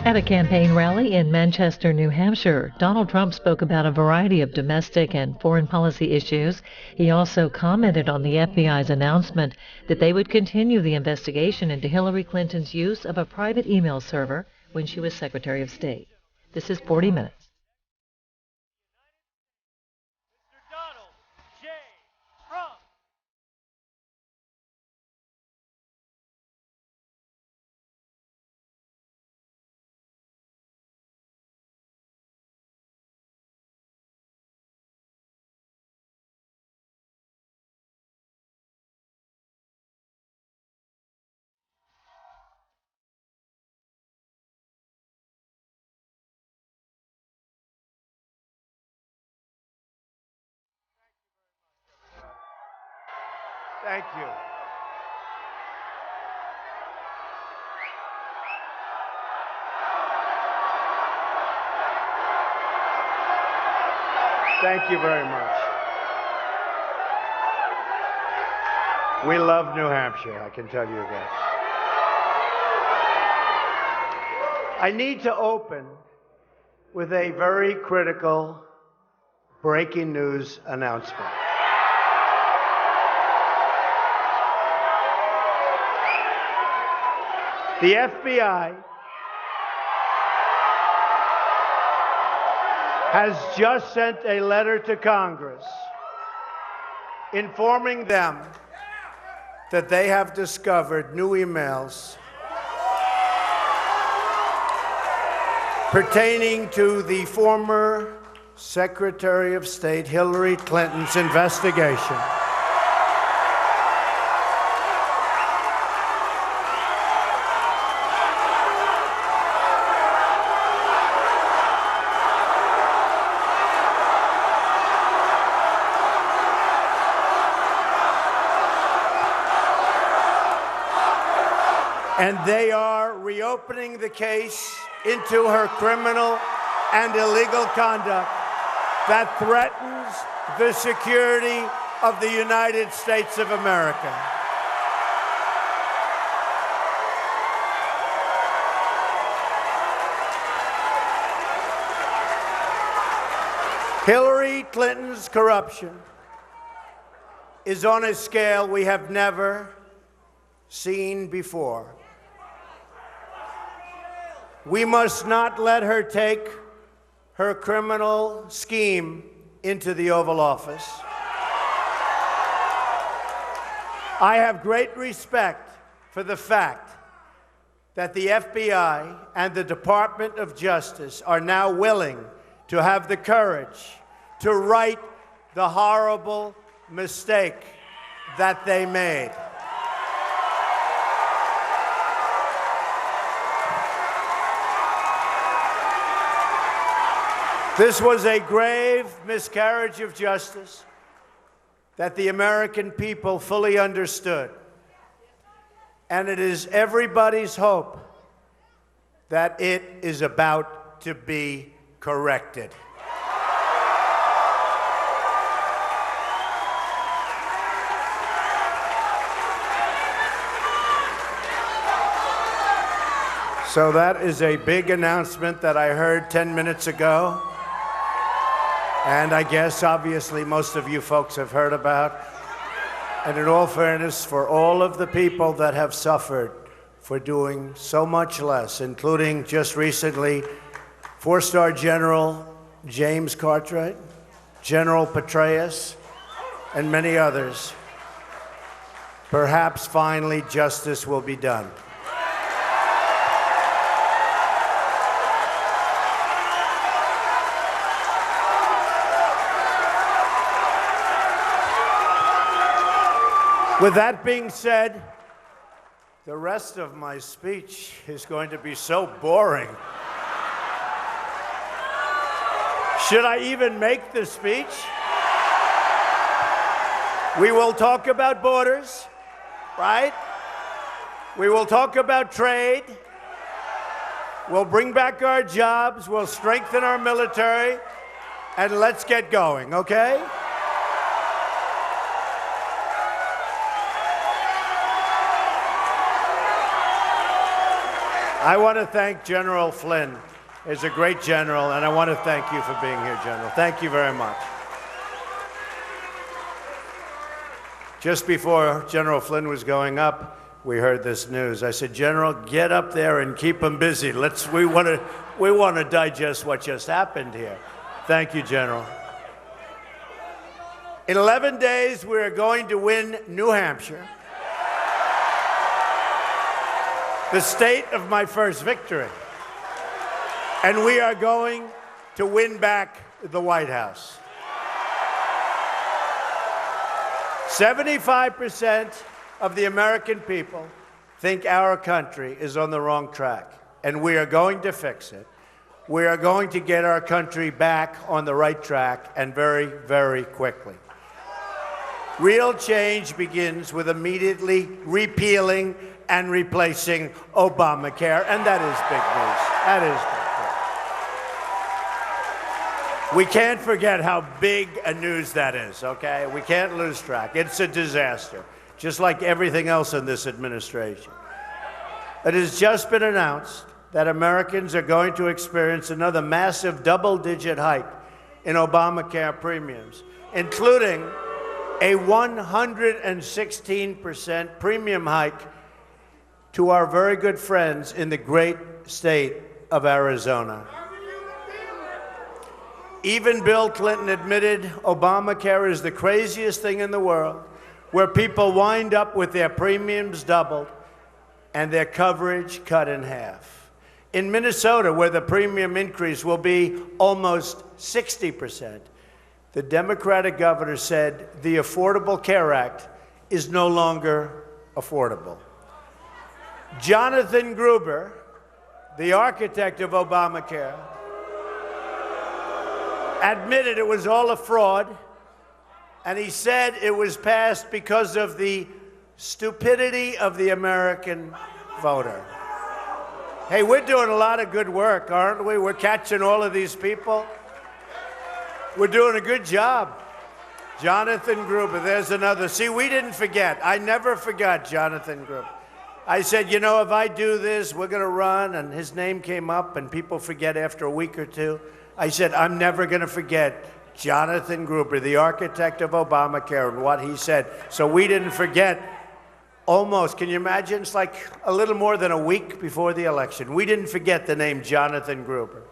At a campaign rally in Manchester, New Hampshire, Donald Trump spoke about a variety of domestic and foreign policy issues. He also commented on the FBI's announcement that they would continue the investigation into Hillary Clinton's use of a private email server when she was Secretary of State. This is 40 Minutes. Thank you. Thank you very much. We love New Hampshire, I can tell you that. I need to open with a very critical breaking news announcement. The FBI has just sent a letter to Congress informing them that they have discovered new emails pertaining to the former Secretary of State Hillary Clinton's investigation and they are reopening the case into her criminal and illegal conduct that threatens the security of the United States of America. Hillary Clinton's corruption is on a scale we have never seen before. We must not let her take her criminal scheme into the Oval Office. I have great respect for the fact that the FBI and the Department of Justice are now willing to have the courage to right the horrible mistake that they made. This was a grave miscarriage of justice that the American people fully understood. And it is everybody's hope that it is about to be corrected. So that is a big announcement that I heard 10 minutes ago. And I guess, obviously, most of you folks have heard about. And in all fairness, for all of the people that have suffered for doing so much less, including just recently, four-star General James Cartwright, General Petraeus, and many others, perhaps finally justice will be done. With that being said, the rest of my speech is going to be so boring. Should I even make the speech? We will talk about borders, right? We will talk about trade. We'll bring back our jobs. We'll strengthen our military. And let's get going, okay? I want to thank General Flynn. He's a great general, and I want to thank you for being here, General. Thank you very much. Just before General Flynn was going up, we heard this news. I said, General, get up there and keep them busy. We want to digest what just happened here. Thank you, General. In 11 days, we are going to win New Hampshire, the state of my first victory. And we are going to win back the White House. 75% of the American people think our country is on the wrong track, and we are going to fix it. We are going to get our country back on the right track, and very, very quickly. Real change begins with immediately repealing and replacing Obamacare, and that is big news. That is big news. We can't forget how big a news that is, okay? We can't lose track. It's a disaster, just like everything else in this administration. It has just been announced that Americans are going to experience another massive double-digit hike in Obamacare premiums, including a 116% premium hike to our very good friends in the great state of Arizona. Even Bill Clinton admitted Obamacare is the craziest thing in the world, where people wind up with their premiums doubled and their coverage cut in half. In Minnesota, where the premium increase will be almost 60%, the Democratic governor said the Affordable Care Act is no longer affordable. Jonathan Gruber, the architect of Obamacare, admitted it was all a fraud, and he said it was passed because of the stupidity of the American voter. Hey, we're doing a lot of good work, aren't we? We're catching all of these people. We're doing a good job. Jonathan Gruber, there's another. See, we didn't forget. I never forgot Jonathan Gruber. I said, you know, if I do this, we're going to run, and his name came up, and people forget after a week or two. I said, I'm never going to forget Jonathan Gruber, the architect of Obamacare, and what he said. So we didn't forget. Almost, can you imagine? It's like a little more than a week before the election. We didn't forget the name Jonathan Gruber.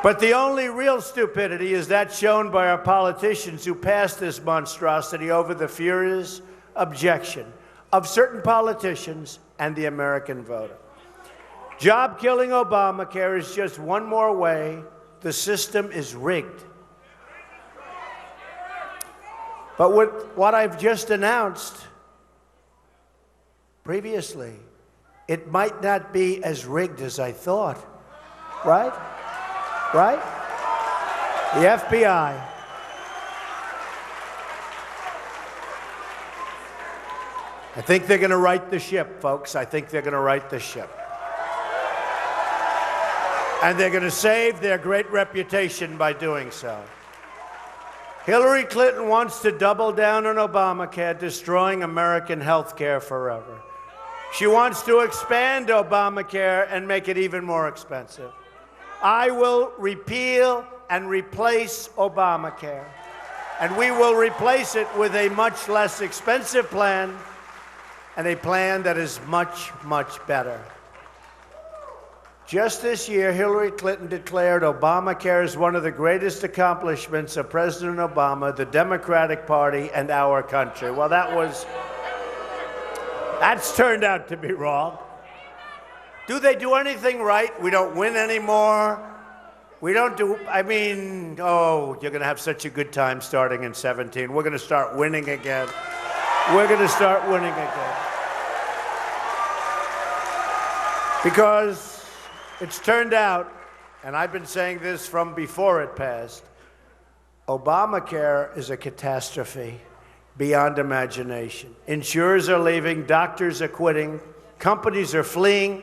But the only real stupidity is that shown by our politicians who passed this monstrosity over the furious objection of certain politicians and the American voter. Job-killing Obamacare is just one more way the system is rigged. But with what I've just announced previously, it might not be as rigged as I thought, right? Right? The FBI. I think they're going to right the ship, folks. I think they're going to right the ship. And they're going to save their great reputation by doing so. Hillary Clinton wants to double down on Obamacare, destroying American health care forever. She wants to expand Obamacare and make it even more expensive. I will repeal and replace Obamacare, and we will replace it with a much less expensive plan, and a plan that is much, much better. Just this year, Hillary Clinton declared Obamacare is one of the greatest accomplishments of President Obama, the Democratic Party, and our country. Well, that's turned out to be wrong. Do they do anything right? We don't win anymore. We don't do, you're going to have such a good time starting in 17. We're going to start winning again. We're going to start winning again. Because it's turned out, and I've been saying this from before it passed, Obamacare is a catastrophe beyond imagination. Insurers are leaving, doctors are quitting, companies are fleeing,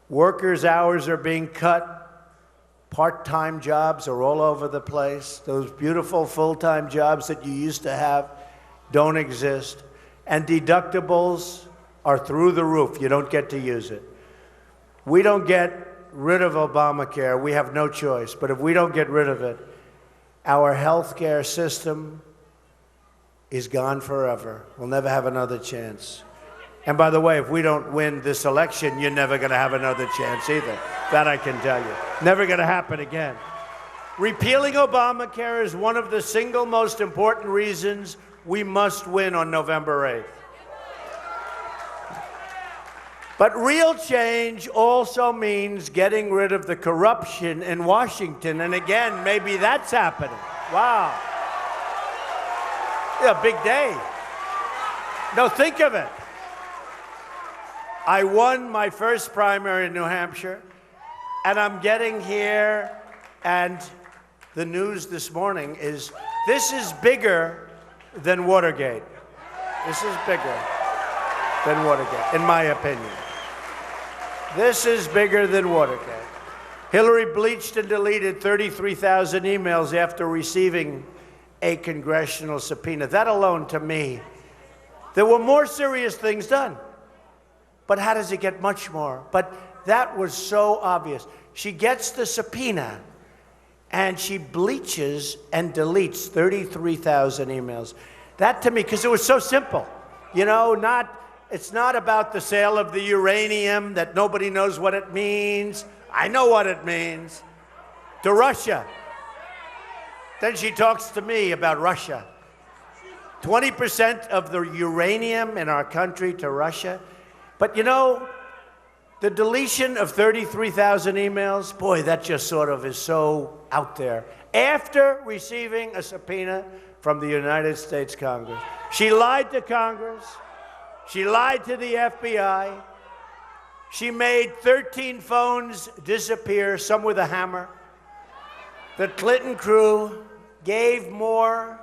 workers' hours are being cut, part-time jobs are all over the place. Those beautiful full-time jobs that you used to have don't exist, and deductibles are through the roof. You don't get to use it. we don't get rid of Obamacare, we have no choice. But if we don't get rid of it, our health care system is gone forever. We'll never have another chance. And by the way, if we don't win this election, you're never going to have another chance either. That I can tell you. Never going to happen again. Repealing Obamacare is one of the single most important reasons we must win on November 8th. But real change also means getting rid of the corruption in Washington. And again, maybe that's happening. Wow. Yeah, big day. No, think of it. I won my first primary in New Hampshire, and I'm getting here, and the news this morning is this is bigger than Watergate. This is bigger than Watergate, in my opinion. This is bigger than Watergate. Hillary bleached and deleted 33,000 emails after receiving a congressional subpoena. That alone, to me, there were more serious things done. But how does it get much more? But that was so obvious. She gets the subpoena, and she bleaches and deletes 33,000 emails. That to me, because it was so simple. You know, it's not about the sale of the uranium that nobody knows what it means. I know what it means. To Russia. Then she talks to me about Russia. 20% of the uranium in our country to Russia. But you know, the deletion of 33,000 emails, boy, that just sort of is so out there. After receiving a subpoena from the United States Congress. She lied to Congress. She lied to the FBI. She made 13 phones disappear, some with a hammer. The Clinton crew gave more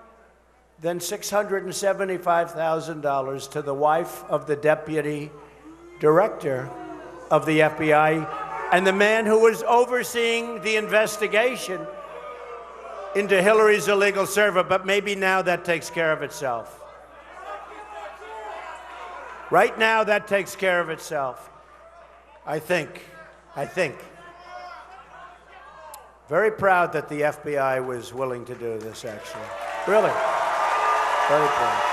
than $675,000 to the wife of the deputy director of the FBI and the man who was overseeing the investigation into Hillary's illegal server. But maybe now that takes care of itself. Right now, that takes care of itself. I think. Very proud that the FBI was willing to do this, actually. Really. Very proud.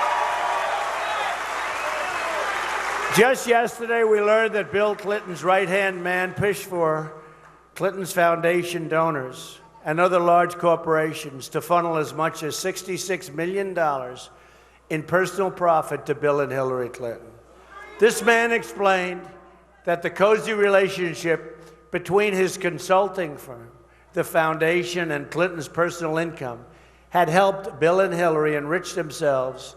Just yesterday, we learned that Bill Clinton's right-hand man pushed for Clinton's foundation donors and other large corporations to funnel as much as $66 million in personal profit to Bill and Hillary Clinton. This man explained that the cozy relationship between his consulting firm, the foundation, and Clinton's personal income had helped Bill and Hillary enrich themselves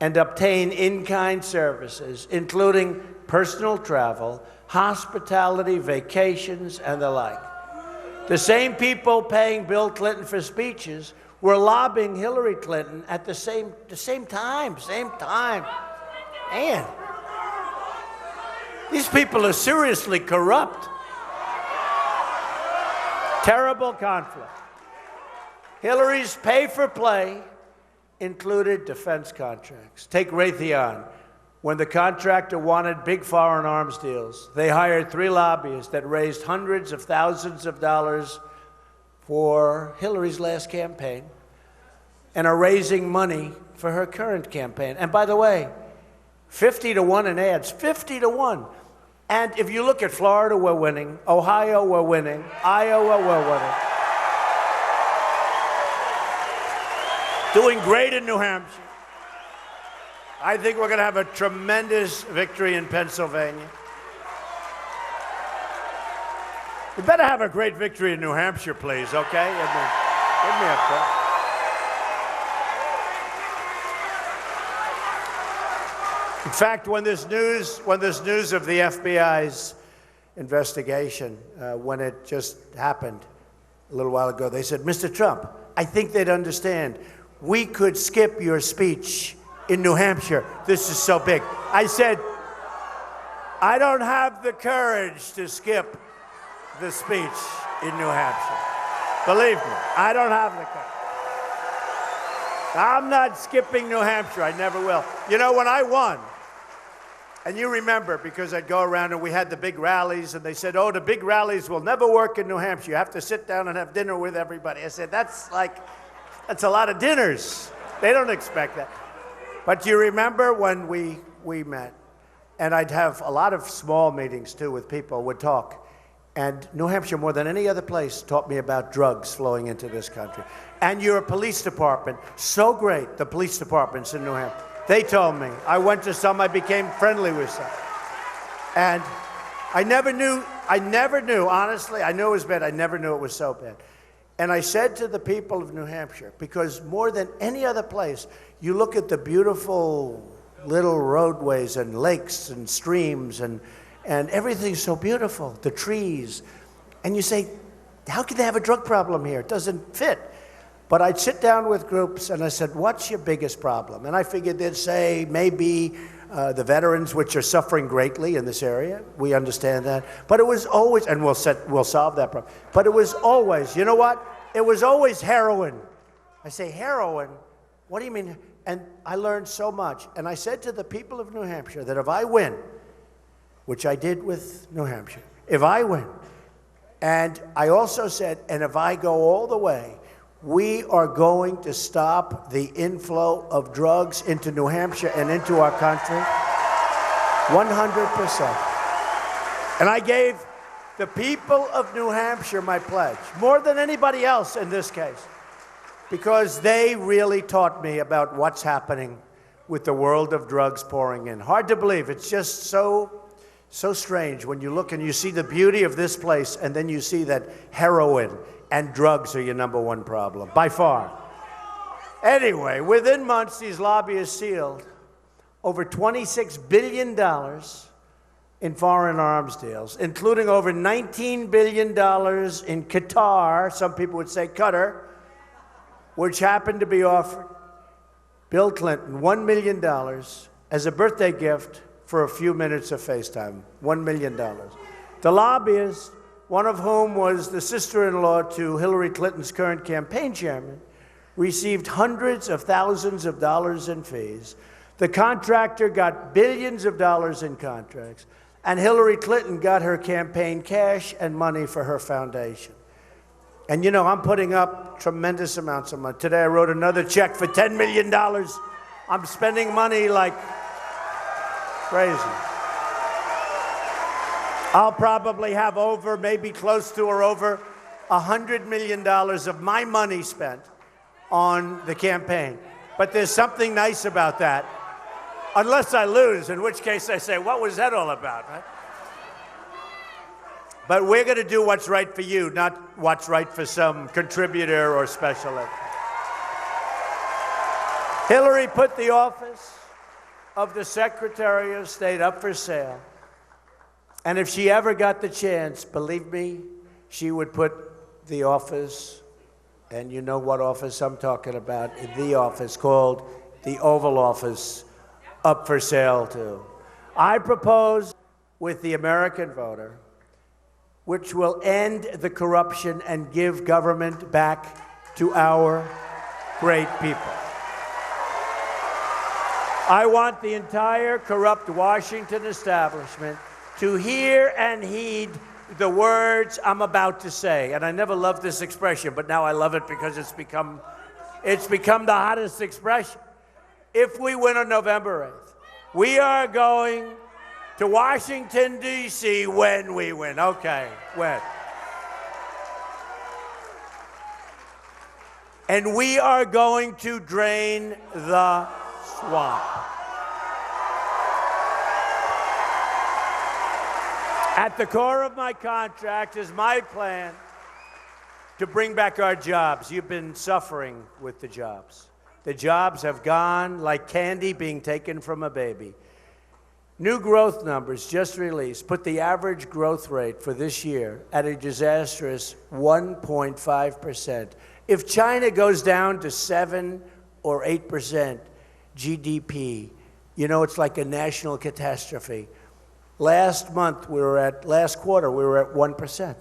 and obtain in-kind services, including personal travel, hospitality, vacations, and the like. The same people paying Bill Clinton for speeches were lobbying Hillary Clinton at the same time. Man, these people are seriously corrupt. Terrible conflict. Hillary's pay-for-play included defense contracts. Take Raytheon. When the contractor wanted big foreign arms deals, they hired 3 lobbyists that raised hundreds of thousands of dollars for Hillary's last campaign and are raising money for her current campaign. And by the way, 50-1 in ads, 50-1. And if you look at Florida, we're winning. Ohio, we're winning. Iowa, we're winning. Doing great in New Hampshire. I think we're going to have a tremendous victory in Pennsylvania. We better have a great victory in New Hampshire, please, okay? Give me a break. In fact, when this news of the FBI's investigation, when it just happened a little while ago, they said, Mr. Trump, I think they'd understand. We could skip your speech in New Hampshire. This is so big. I said, I don't have the courage to skip the speech in New Hampshire. Believe me, I don't have the courage. I'm not skipping New Hampshire. I never will. You know, when I won, And you remember, because I'd go around and we had the big rallies, and they said, oh, the big rallies will never work in New Hampshire. You have to sit down and have dinner with everybody. I said, that's a lot of dinners. They don't expect that. But you remember when we met, and I'd have a lot of small meetings, too, with people, would talk. And New Hampshire, more than any other place, taught me about drugs flowing into this country. And your police department, so great, the police departments in New Hampshire. They told me. I went to some, I became friendly with some. And I never knew, honestly, I knew it was bad. I never knew it was so bad. And I said to the people of New Hampshire, because more than any other place, you look at the beautiful little roadways and lakes and streams and everything's so beautiful, the trees. And you say, how can they have a drug problem here? It doesn't fit. But I'd sit down with groups and I said, what's your biggest problem? And I figured they'd say maybe the veterans, which are suffering greatly in this area. We understand that. But it was always, and we'll solve that problem. But it was always, you know what? It was always heroin. I say, heroin? What do you mean? And I learned so much. And I said to the people of New Hampshire that if I win, which I did with New Hampshire, if I win, and I also said, and if I go all the way, we are going to stop the inflow of drugs into New Hampshire and into our country 100%. And I gave the people of New Hampshire my pledge, more than anybody else in this case, because they really taught me about what's happening with the world of drugs pouring in. Hard to believe. It's just so strange when you look and you see the beauty of this place, and then you see that heroin and drugs are your number one problem, by far. Anyway, within months, these lobbyists sealed over $26 billion in foreign arms deals, including over $19 billion in Qatar, some people would say Qatar, which happened to be offered Bill Clinton $1 million as a birthday gift for a few minutes of FaceTime. $1 million. The lobbyists, one of whom was the sister-in-law to Hillary Clinton's current campaign chairman, received hundreds of thousands of dollars in fees. The contractor got billions of dollars in contracts, and Hillary Clinton got her campaign cash and money for her foundation. And you know, I'm putting up tremendous amounts of money. Today I wrote another check for $10 million. I'm spending money like crazy. I'll probably have over, maybe close to or over $100 million of my money spent on the campaign. But there's something nice about that. Unless I lose, in which case I say, what was that all about, right? But we're going to do what's right for you, not what's right for some contributor or specialist. Hillary put the office of the Secretary of State up for sale. And if she ever got the chance, believe me, she would put the office, and you know what office I'm talking about, the office called the Oval Office, up for sale too. I propose with the American voter, which will end the corruption and give government back to our great people. I want the entire corrupt Washington establishment to hear and heed the words I'm about to say. And I never loved this expression, but now I love it because it's become the hottest expression. If we win on November 8th, we are going to Washington, D.C. when we win. Okay, when. And we are going to drain the swamp. At the core of my contract is my plan to bring back our jobs. You've been suffering with the jobs. The jobs have gone like candy being taken from a baby. New growth numbers just released put the average growth rate for this year at a disastrous 1.5%. If China goes down to 7 or 8% GDP, you know, it's like a national catastrophe. Last quarter, we were at 1%.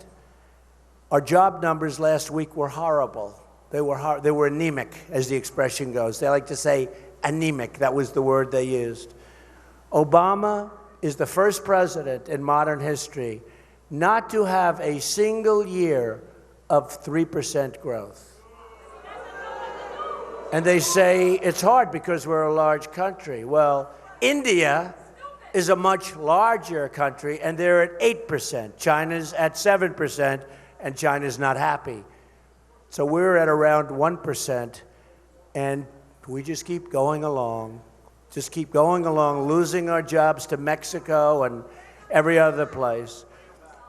Our job numbers last week were horrible. They were anemic, as the expression goes. They like to say anemic. That was the word they used. Obama is the first president in modern history not to have a single year of 3% growth. And they say it's hard because we're a large country. Well, India is a much larger country, and they're at 8%. China's at 7%, and China's not happy. So we're at around 1%, and we just keep going along. Just keep going along, losing our jobs to Mexico and every other place.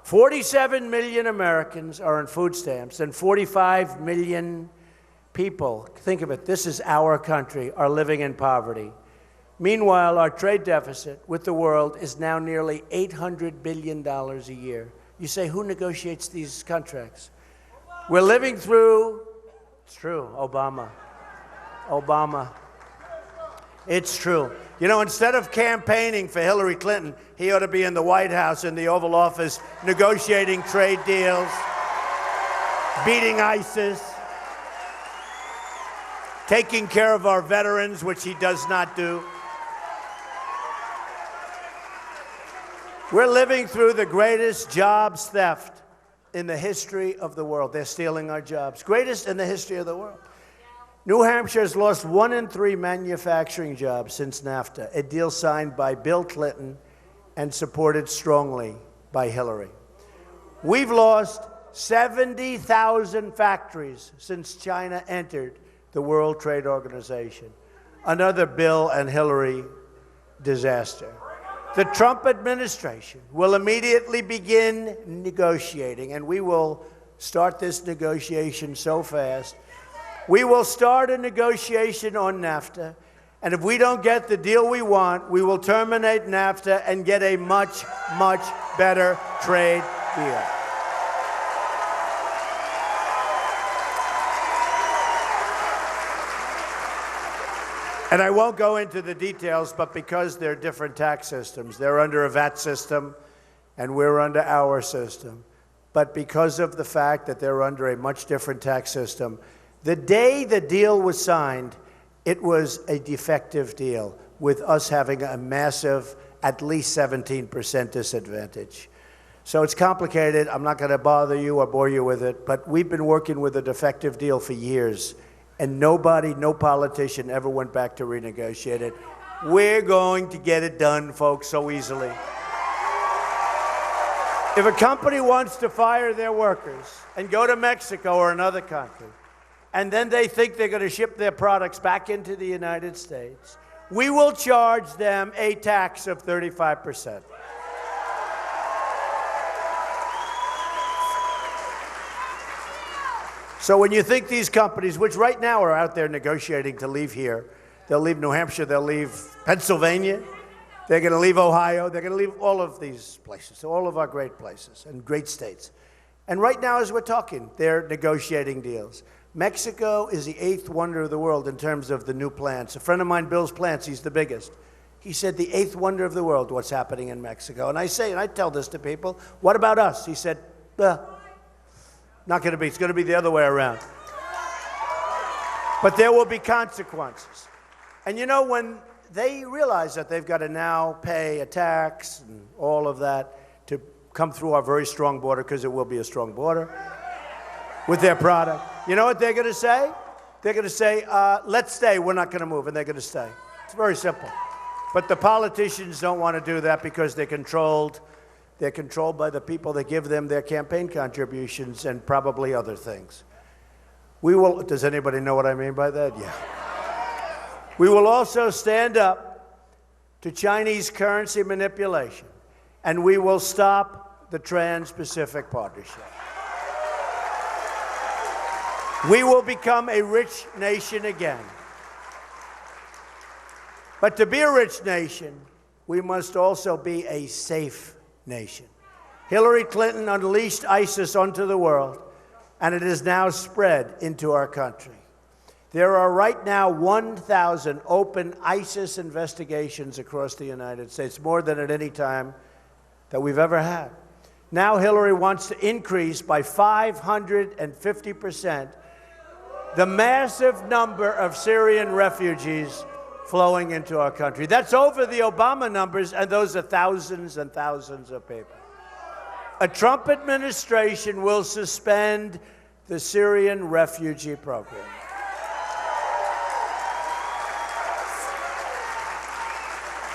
47 million Americans are on food stamps, and 45 million people, think of it, this is our country, are living in poverty. Meanwhile, our trade deficit with the world is now nearly $800 billion a year. You say, who negotiates these contracts? We're living through, it's true, Obama. It's true. You know, instead of campaigning for Hillary Clinton, he ought to be in the White House, in the Oval Office, negotiating trade deals, beating ISIS, taking care of our veterans, which he does not do. We're living through the greatest jobs theft in the history of the world. They're stealing our jobs. Greatest in the history of the world. New Hampshire has lost 1 in 3 manufacturing jobs since NAFTA, a deal signed by Bill Clinton and supported strongly by Hillary. We've lost 70,000 factories since China entered the World Trade Organization. Another Bill and Hillary disaster. The Trump administration will immediately begin negotiating, and we will start this negotiation so fast. We will start a negotiation on NAFTA, and if we don't get the deal we want, we will terminate NAFTA and get a much, much better trade deal. And I won't go into the details, but because they're different tax systems, they're under a VAT system, and we're under our system. But because of the fact that they're under a much different tax system, the day the deal was signed, it was a defective deal, with us having a massive, at least 17% disadvantage. So it's complicated. I'm not going to bother you or bore you with it, but we've been working with a defective deal for years, and nobody, no politician ever went back to renegotiate it. We're going to get it done, folks, so easily. If a company wants to fire their workers and go to Mexico or another country, and then they think they're going to ship their products back into the United States, we will charge them a tax of 35%. So when you think these companies, which right now are out there negotiating to leave here, they'll leave New Hampshire, they'll leave Pennsylvania, they're going to leave Ohio, they're going to leave all of these places, all of our great places and great states. And right now, as we're talking, they're negotiating deals. Mexico is the 8th wonder of the world in terms of the new plants. A friend of mine builds plants, he's the biggest. He said, the 8th wonder of the world, what's happening in Mexico. And I say, and I tell this to people, what about us? He said, not going to be, it's going to be the other way around. But there will be consequences. And you know, when they realize that they've got to now pay a tax and all of that to come through our very strong border, because it will be a strong border, with their product, you know what they're going to say? They're going to say, let's stay, we're not going to move, and they're going to stay. It's very simple. But the politicians don't want to do that because they're controlled. They're controlled by the people that give them their campaign contributions and probably other things. We will, does anybody know what I mean by that? Yeah. We will also stand up to Chinese currency manipulation, and we will stop the Trans-Pacific Partnership. We will become a rich nation again. But to be a rich nation, we must also be a safe nation. Hillary Clinton unleashed ISIS onto the world, and it has now spread into our country. There are right now 1,000 open ISIS investigations across the United States, more than at any time that we've ever had. Now Hillary wants to increase by 550% the massive number of Syrian refugees flowing into our country. That's over the Obama numbers, and those are thousands and thousands of people. A Trump administration will suspend the Syrian refugee program.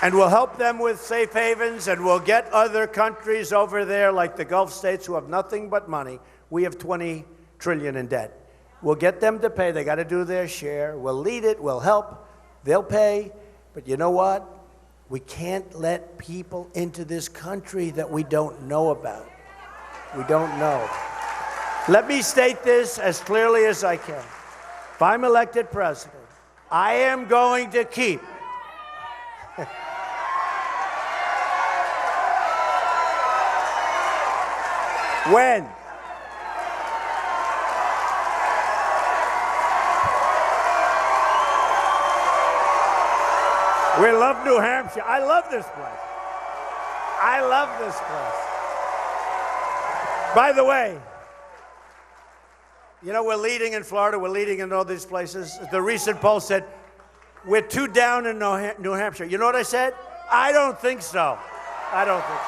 And we'll help them with safe havens, and we'll get other countries over there, like the Gulf states, who have nothing but money. We have $20 trillion in debt. We'll get them to pay. They got to do their share. We'll lead it. We'll help. They'll pay. But you know what? We can't let people into this country that we don't know about. We don't know. Let me state this as clearly as I can. If I'm elected president, I am going to keep when? We love New Hampshire. I love this place. I love this place. By the way, you know, we're leading in Florida. We're leading in all these places. The recent poll said we're 2 down in New Hampshire. You know what I said? I don't think so. I don't think so.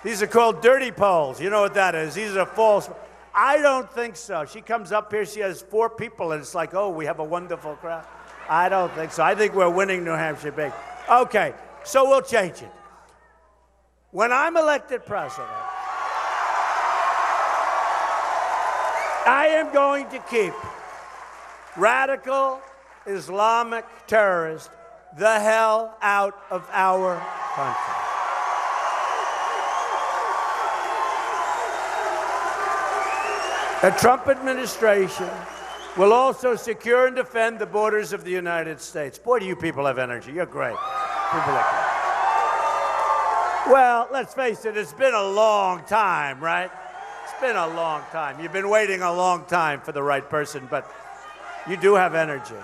These are called dirty polls. You know what that is. These are false. I don't think so. She comes up here, she has 4 people, and it's like, oh, we have a wonderful crowd. I don't think so. I think we're winning New Hampshire big. Okay, so we'll change it. When I'm elected president, I am going to keep radical Islamic terrorists the hell out of our country. The Trump administration will also secure and defend the borders of the United States. Boy, do you people have energy. You're great. People are great. Well, let's face it, it's been a long time, right? It's been a long time. You've been waiting a long time for the right person, but you do have energy.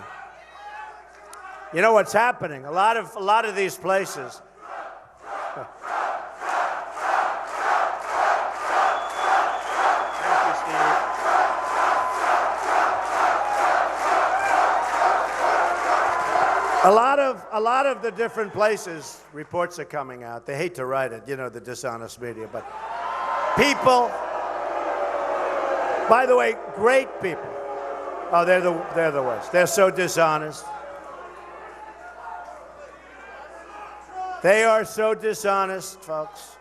You know what's happening? A lot of these places. A lot of the different places, reports are coming out. They hate to write it, you know, the dishonest media, but people, by the way, great people. Oh, they're the worst. They're so dishonest. They are so dishonest, folks.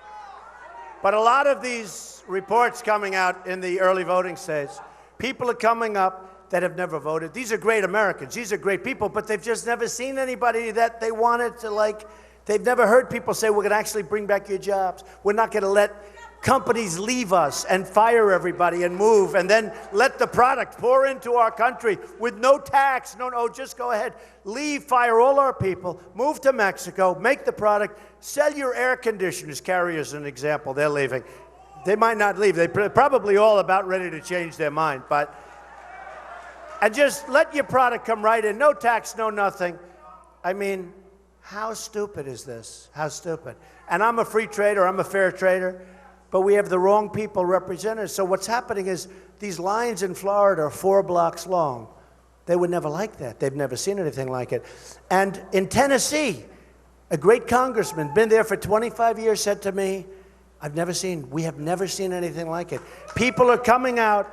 But a lot of these reports coming out in the early voting states, people are coming up that have never voted. These are great Americans. These are great people, but they've just never seen anybody that they wanted to, like, they've never heard people say, we're going to actually bring back your jobs. We're not going to let companies leave us and fire everybody and move and then let the product pour into our country with no tax. No, just go ahead. Leave, fire all our people, move to Mexico, make the product, sell your air conditioners. Carrier is an example. They're leaving. They might not leave. They're probably all about ready to change their mind, but and just let your product come right in. No tax, no nothing. I mean, how stupid is this? How stupid? And I'm a free trader. I'm a fair trader. But we have the wrong people represented. So what's happening is these lines in Florida are 4 blocks long. They would never like that. They've never seen anything like it. And in Tennessee, a great congressman, been there for 25 years, said to me, we have never seen anything like it. People are coming out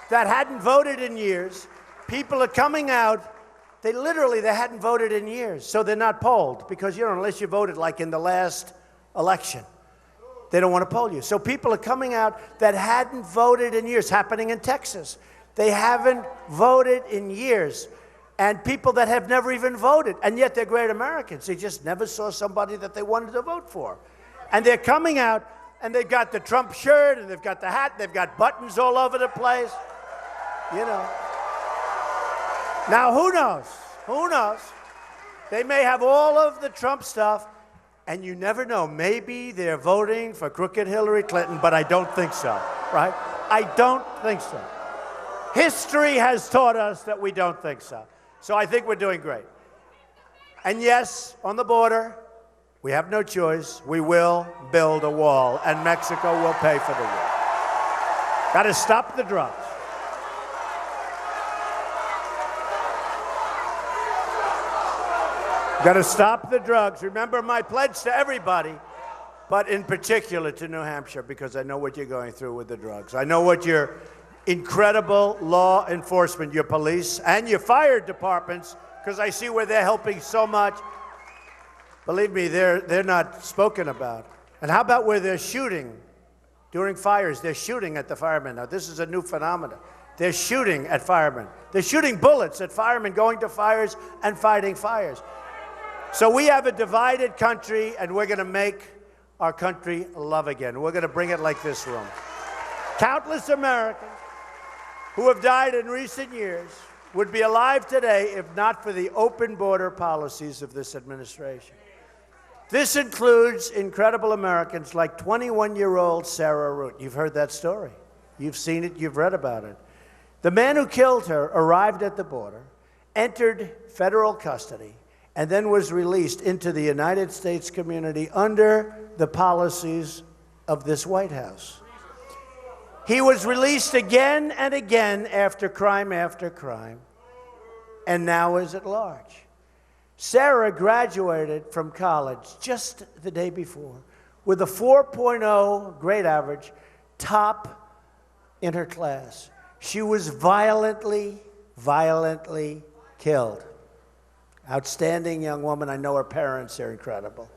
that hadn't voted in years. People are coming out, they hadn't voted in years, so they're not polled, because, you know, unless you voted like in the last election, they don't want to poll you. So people are coming out that hadn't voted in years, happening in Texas. They haven't voted in years. And people that have never even voted, and yet they're great Americans. They just never saw somebody that they wanted to vote for. And they're coming out, and they've got the Trump shirt, and they've got the hat, they've got buttons all over the place. You know. Now, who knows? Who knows? They may have all of the Trump stuff, and you never know. Maybe they're voting for crooked Hillary Clinton, but I don't think so, right? I don't think so. History has taught us that we don't think so. So I think we're doing great. And yes, on the border, we have no choice. We will build a wall, and Mexico will pay for the wall. Got to stop the drugs. Got to stop the drugs. Remember my pledge to everybody, but in particular to New Hampshire, because I know what you're going through with the drugs. I know what your incredible law enforcement, your police, and your fire departments, because I see where they're helping so much. Believe me, they're not spoken about. And how about where they're shooting during fires? They're shooting at the firemen. Now, this is a new phenomenon. They're shooting at firemen. They're shooting bullets at firemen going to fires and fighting fires. So we have a divided country, and we're going to make our country love again. We're going to bring it like this room. Countless Americans who have died in recent years would be alive today if not for the open border policies of this administration. This includes incredible Americans like 21-year-old Sarah Root. You've heard that story. You've seen it. You've read about it. The man who killed her arrived at the border, entered federal custody, and then was released into the United States community under the policies of this White House. He was released again and again after crime, and now is at large. Sarah graduated from college just the day before with a 4.0 grade average, top in her class. She was violently killed. Outstanding young woman. I know her parents are incredible.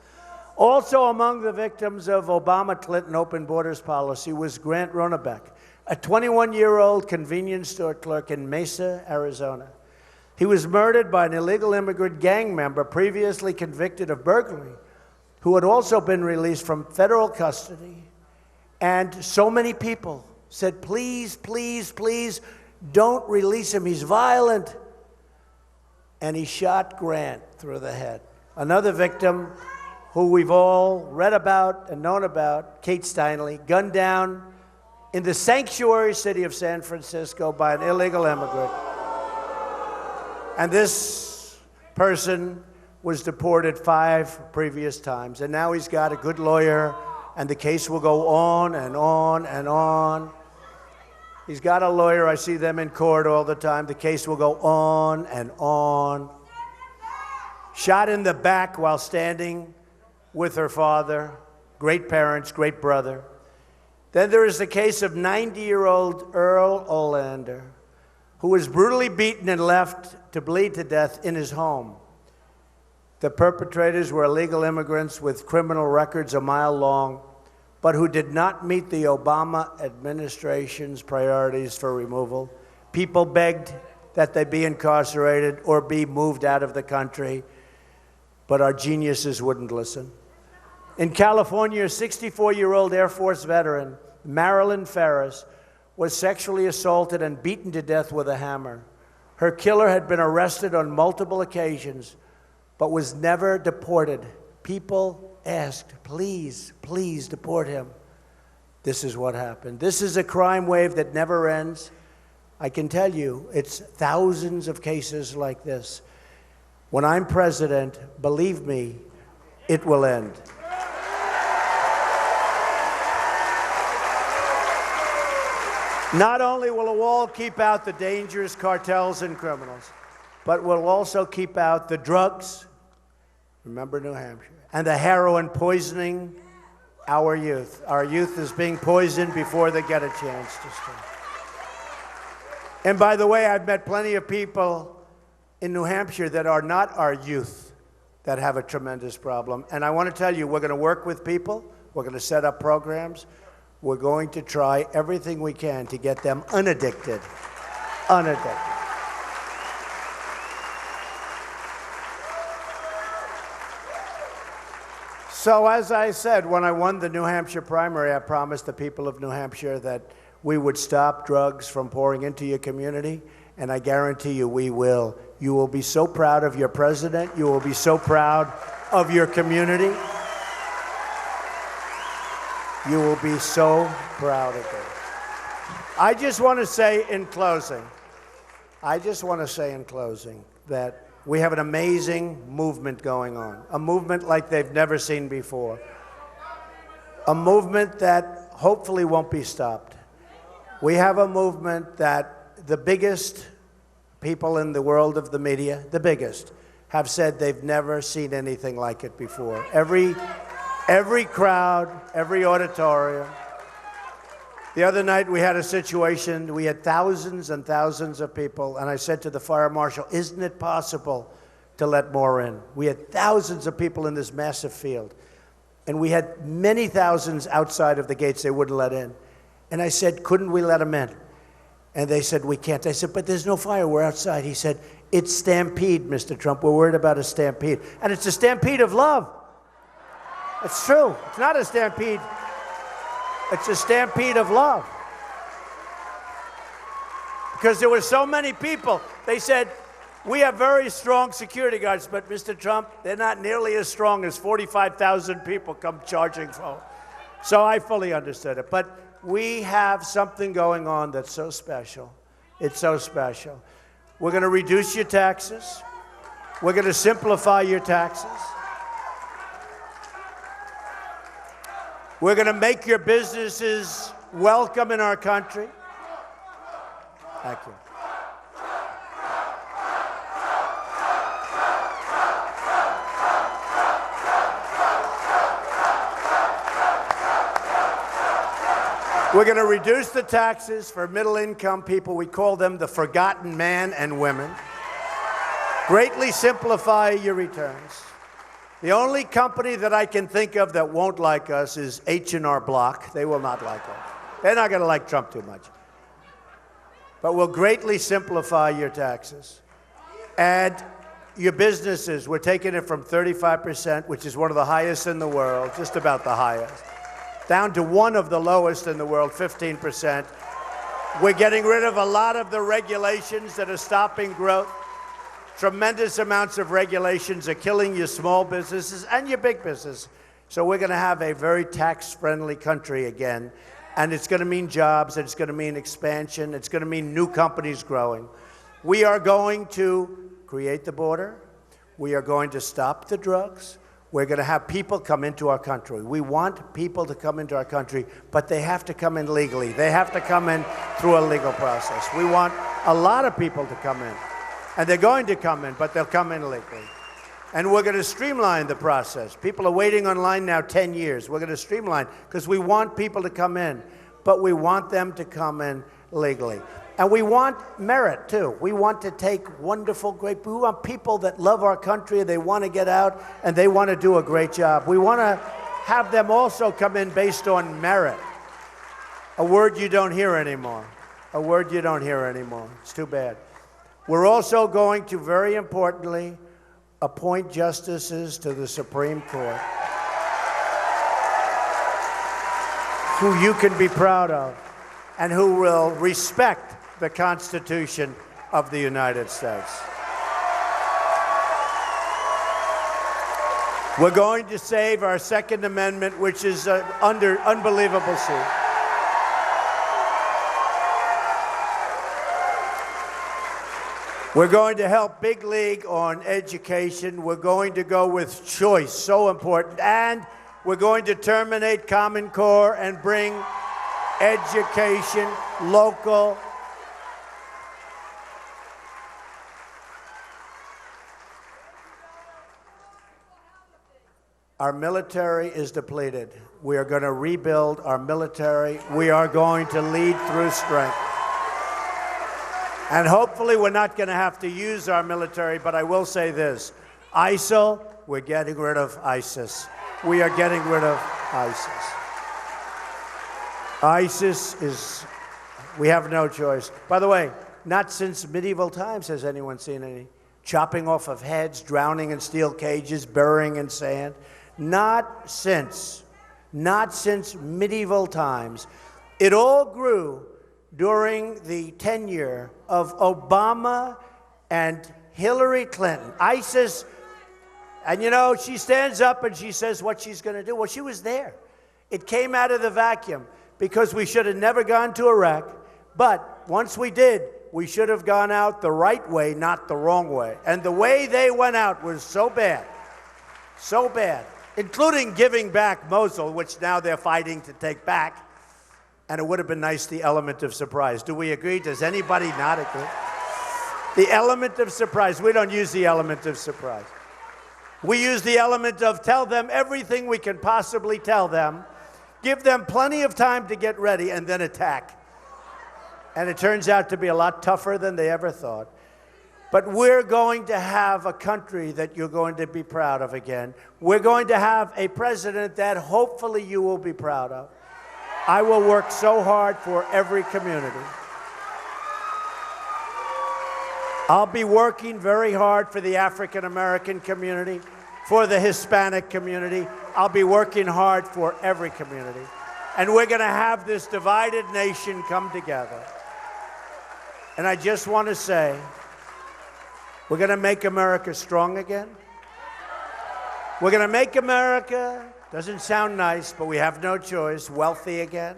Also among the victims of Obama-Clinton open borders policy was Grant Ronebeck, a 21-year-old convenience store clerk in Mesa, Arizona. He was murdered by an illegal immigrant gang member previously convicted of burglary, who had also been released from federal custody. And so many people said, please, please, please, don't release him. He's violent. And he shot Grant through the head. Another victim who we've all read about and known about, Kate Steinle, gunned down in the sanctuary city of San Francisco by an illegal immigrant. And this person was deported 5 previous times. And now he's got a good lawyer, and the case will go on and on and on. He's got a lawyer. I see them in court all the time. The case will go on and on. Shot in the back while standing with her father. Great parents, great brother. Then there is the case of 90-year-old Earl Olander, who was brutally beaten and left to bleed to death in his home. The perpetrators were illegal immigrants with criminal records a mile long, but who did not meet the Obama administration's priorities for removal. People begged that they be incarcerated or be moved out of the country, but our geniuses wouldn't listen. In California, a 64-year-old Air Force veteran, Marilyn Ferris, was sexually assaulted and beaten to death with a hammer. Her killer had been arrested on multiple occasions, but was never deported. People asked, please, please deport him. This is what happened. This is a crime wave that never ends. I can tell you, it's thousands of cases like this. When I'm president, believe me, it will end. Not only will a wall keep out the dangerous cartels and criminals, but will also keep out the drugs, remember New Hampshire, and the heroin poisoning our youth. Our youth is being poisoned before they get a chance to start. And by the way, I've met plenty of people in New Hampshire that are not our youth that have a tremendous problem. And I want to tell you, we're going to work with people. We're going to set up programs. We're going to try everything we can to get them unaddicted. Unaddicted. So as I said, when I won the New Hampshire primary, I promised the people of New Hampshire that we would stop drugs from pouring into your community, and I guarantee you we will. You will be so proud of your president. You will be so proud of your community. You will be so proud of it. I just want to say in closing that we have an amazing movement going on, a movement like they've never seen before, a movement that hopefully won't be stopped. We have a movement that the biggest people in the world of the media, the biggest, have said they've never seen anything like it before. Every crowd, every auditorium. The other night we had a situation, we had thousands and thousands of people, and I said to the fire marshal, isn't it possible to let more in? We had thousands of people in this massive field, and we had many thousands outside of the gates they wouldn't let in. And I said, couldn't we let them in? And they said, we can't. I said, but there's no fire, we're outside. He said, it's stampede, Mr. Trump. We're worried about a stampede. And it's a stampede of love. It's true. It's not a stampede. It's a stampede of love. Because there were so many people. They said, we have very strong security guards, but Mr. Trump, they're not nearly as strong as 45,000 people come charging for. So I fully understood it. But we have something going on that's so special. It's so special. We're going to reduce your taxes. We're going to simplify your taxes. We're going to make your businesses welcome in our country. Thank you. We're going to reduce the taxes for middle-income people. We call them the forgotten man and women. Greatly simplify your returns. The only company that I can think of that won't like us is H&R Block. They will not like us. They're not going to like Trump too much. But we'll greatly simplify your taxes. And your businesses, we're taking it from 35%, which is one of the highest in the world, just about the highest, down to one of the lowest in the world, 15%. We're getting rid of a lot of the regulations that are stopping growth. Tremendous amounts of regulations are killing your small businesses and your big business. So we're going to have a very tax-friendly country again. And it's going to mean jobs, and it's going to mean expansion, it's going to mean new companies growing. We are going to create the border. We are going to stop the drugs. We're going to have people come into our country. We want people to come into our country, but they have to come in legally. They have to come in through a legal process. We want a lot of people to come in. And they're going to come in, but they'll come in legally. And we're going to streamline the process. People are waiting online now 10 years. We're going to streamline because we want people to come in, but we want them to come in legally. And we want merit, too. We want to take wonderful, great, we want people that love our country, they want to get out, and they want to do a great job. We want to have them also come in based on merit. A word you don't hear anymore. A word you don't hear anymore. It's too bad. We're also going to, very importantly, appoint justices to the Supreme Court who you can be proud of and who will respect the Constitution of the United States. We're going to save our Second Amendment, which is under unbelievable siege. We're going to help Big League on education. We're going to go with choice, so important. And we're going to terminate Common Core and bring education, local. Our military is depleted. We are going to rebuild our military. We are going to lead through strength. And hopefully we're not going to have to use our military, but I will say this. ISIL, we're getting rid of ISIS. We are getting rid of ISIS. ISIS is, we have no choice. By the way, not since medieval times has anyone seen any chopping off of heads, drowning in steel cages, burying in sand. Not since medieval times. It all grew during the tenure of Obama and Hillary Clinton. ISIS, and you know, she stands up and she says what she's going to do. Well, she was there. It came out of the vacuum because we should have never gone to Iraq. But once we did, we should have gone out the right way, not the wrong way. And the way they went out was so bad, including giving back Mosul, which now they're fighting to take back. And it would have been nice, the element of surprise. Do we agree? Does anybody not agree? The element of surprise. We don't use the element of surprise. We use the element of tell them everything we can possibly tell them, give them plenty of time to get ready, and then attack. And it turns out to be a lot tougher than they ever thought. But we're going to have a country that you're going to be proud of again. We're going to have a president that hopefully you will be proud of. I will work so hard for every community. I'll be working very hard for the African American community, for the Hispanic community. I'll be working hard for every community. And we're going to have this divided nation come together. And I just want to say, we're going to make America strong again. We're going to make America, doesn't sound nice, but we have no choice, wealthy again.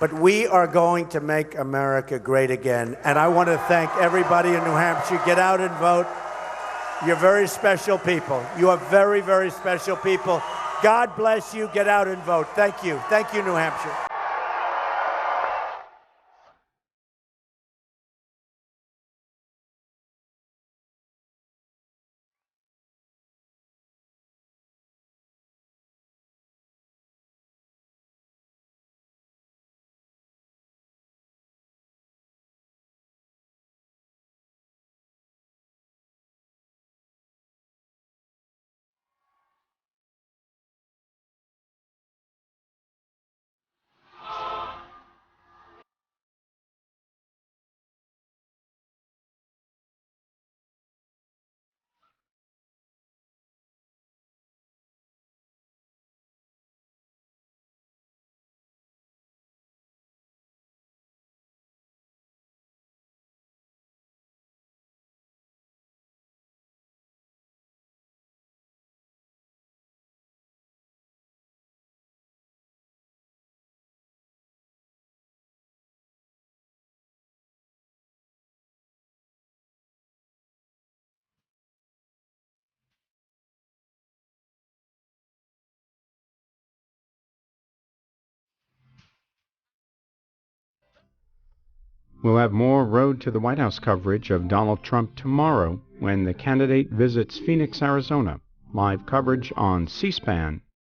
But we are going to make America great again. And I want to thank everybody in New Hampshire. Get out and vote. You're very special people. You are very, very special people. God bless you. Get out and vote. Thank you. Thank you, New Hampshire. We'll have more Road to the White House coverage of Donald Trump tomorrow when the candidate visits Phoenix, Arizona. Live coverage on C-SPAN